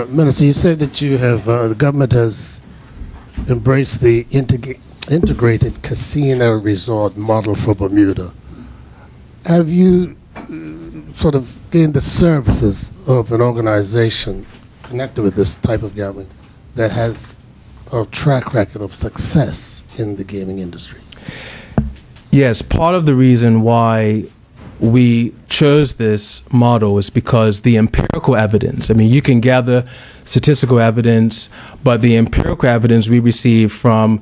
Minister, you said that you have the government has embraced the integrated casino resort model for Bermuda. Have you sort of gained the services of an organization connected with this type of gambling that has a track record of success in the gaming industry? Yes, part of the reason why we chose this model is because the empirical evidence, I mean, you can gather statistical evidence, but the empirical evidence we receive from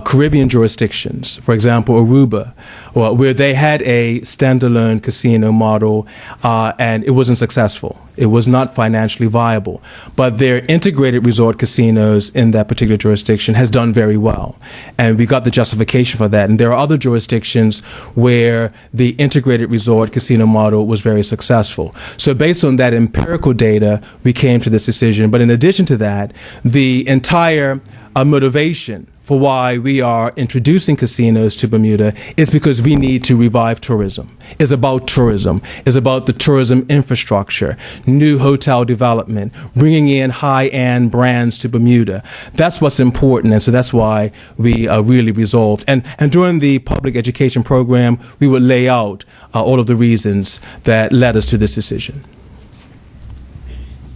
Caribbean jurisdictions, for example, Aruba, where they had a standalone casino model and it wasn't successful. It was not financially viable. But their integrated resort casinos in that particular jurisdiction has done very well. And we got the justification for that. And there are other jurisdictions where the integrated resort casino model was very successful. So based on that empirical data, we came to this decision. But in addition to that, the entire motivation for why we are introducing casinos to Bermuda is because we need to revive tourism. It's about tourism. It's about the tourism infrastructure, new hotel development, bringing in high-end brands to Bermuda. That's what's important, and so that's why we really resolved. And during the public education program, we would lay out all of the reasons that led us to this decision.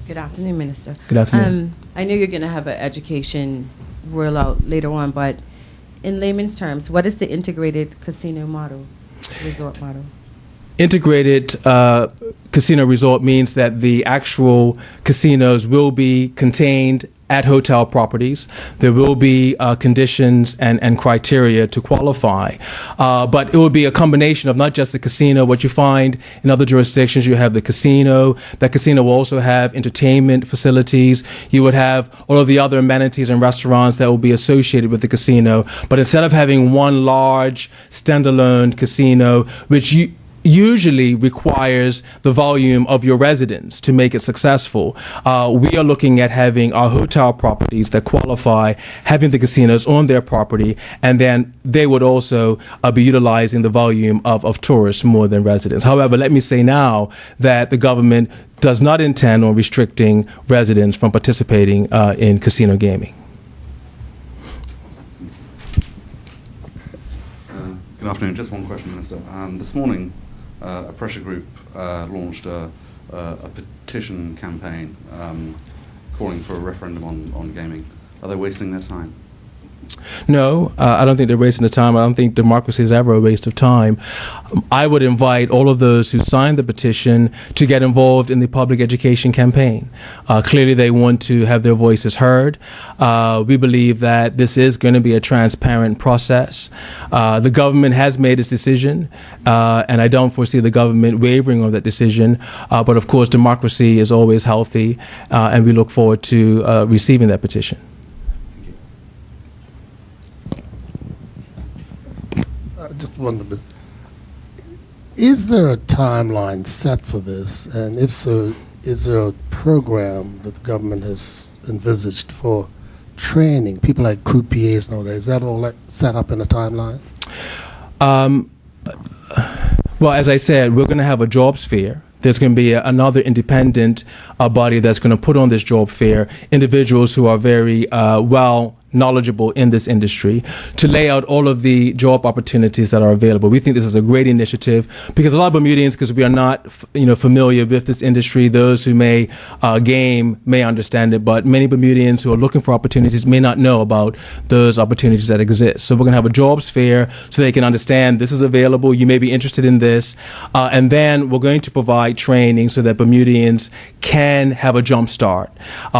Good afternoon, Minister. Good afternoon. I know you're going to have an education rollout later on, but in layman's terms, what is the integrated casino model, resort model? Integrated casino resort means that the actual casinos will be contained at hotel properties. There will be conditions and criteria to qualify. But it will be a combination of not just the casino. What you find in other jurisdictions, you have the casino. That casino will also have entertainment facilities. You would have all of the other amenities and restaurants that will be associated with the casino. But instead of having one large standalone casino, which usually requires the volume of your residents to make it successful. We are looking at having our hotel properties that qualify, having the casinos on their property, and then they would also be utilizing the volume of tourists more than residents. However, let me say now that the government does not intend on restricting residents from participating in casino gaming. Good afternoon. Just one question, Minister. This morning, a pressure group launched a petition campaign calling for a referendum on gaming. Are they wasting their time? No, I don't think they're wasting the time. I don't think democracy is ever a waste of time. I would invite all of those who signed the petition to get involved in the public education campaign. Clearly, they want to have their voices heard. We believe that this is going to be a transparent process. The government has made its decision, and I don't foresee the government wavering on that decision. But of course, democracy is always healthy, and we look forward to receiving that petition. Just wonder, is there a timeline set for this? And if so, is there a program that the government has envisaged for training people like croupiers and all that? Is that all set up in a timeline? Well, as I said, we're going to have a jobs fair. There's going to be another independent body that's going to put on this job fair, individuals who are very well knowledgeable in this industry, to lay out all of the job opportunities that are available. We think this is a great initiative because a lot of Bermudians, because we are not familiar with this industry, those who may game may understand it, but many Bermudians who are looking for opportunities may not know about those opportunities that exist. So we're going to have a jobs fair so they can understand this is available, you may be interested in this, and then we're going to provide training so that Bermudians can have a jump start,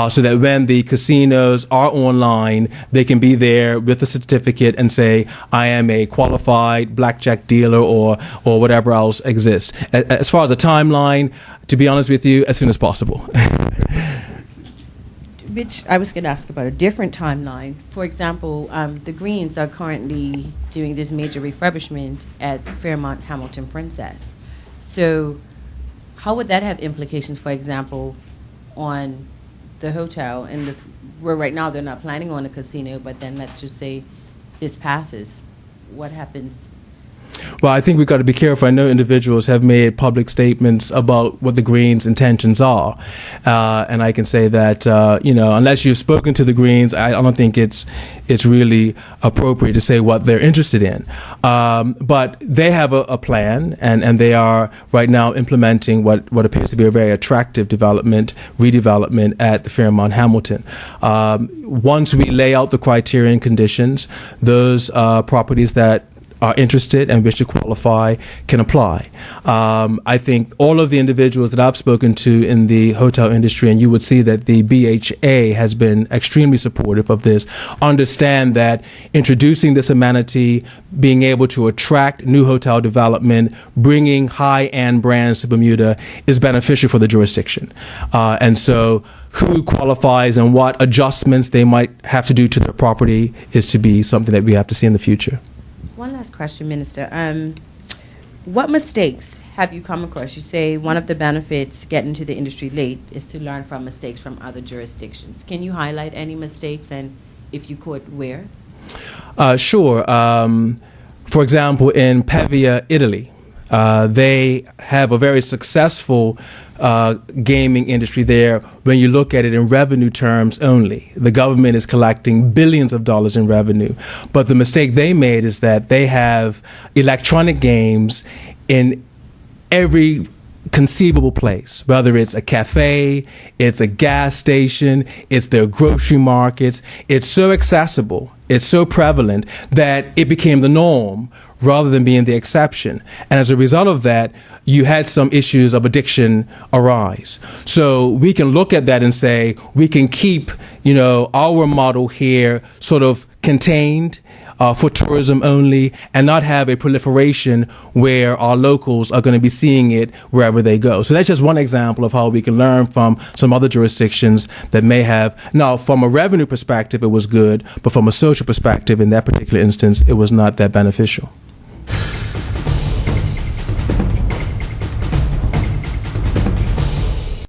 so that when the casinos are online, they can be there with a certificate and say, I am a qualified blackjack dealer or whatever else exists. As far as a timeline, to be honest with you, as soon as possible. Which I was going to ask about a different timeline. For example, the Greens are currently doing this major refurbishment at Fairmont Hamilton Princess. So how would that have implications, for example, on the hotel and where right now they're not planning on a casino, but then let's just say this passes, what happens? Well, I think we've got to be careful. I know individuals have made public statements about what the Greens' intentions are. And I can say that, unless you've spoken to the Greens, I don't think it's really appropriate to say what they're interested in. But they have a plan, and they are right now implementing what appears to be a very attractive redevelopment at the Fairmont Hamilton. Once we lay out the criteria and conditions, those properties that are interested and wish to qualify can apply. I think all of the individuals that I've spoken to in the hotel industry, and you would see that the BHA has been extremely supportive of this, understand that introducing this amenity, being able to attract new hotel development, bringing high-end brands to Bermuda is beneficial for the jurisdiction. And so who qualifies and what adjustments they might have to do to their property is to be something that we have to see in the future. One last question, Minister. What mistakes have you come across? You say one of the benefits getting to the industry late is to learn from mistakes from other jurisdictions. Can you highlight any mistakes, and if you could, where? Sure. For example, in Pavia, Italy, they have a very successful gaming industry there when you look at it in revenue terms only. The government is collecting billions of dollars in revenue. But the mistake they made is that they have electronic games in every conceivable place, whether it's a cafe, it's a gas station, it's their grocery markets. It's so accessible, it's so prevalent that it became the norm rather than being the exception. And as a result of that, you had some issues of addiction arise. So we can look at that and say, we can keep, our model here sort of contained for tourism only, and not have a proliferation where our locals are going to be seeing it wherever they go. So that's just one example of how we can learn from some other jurisdictions that may have. Now, from a revenue perspective, it was good, but from a social perspective, in that particular instance, it was not that beneficial.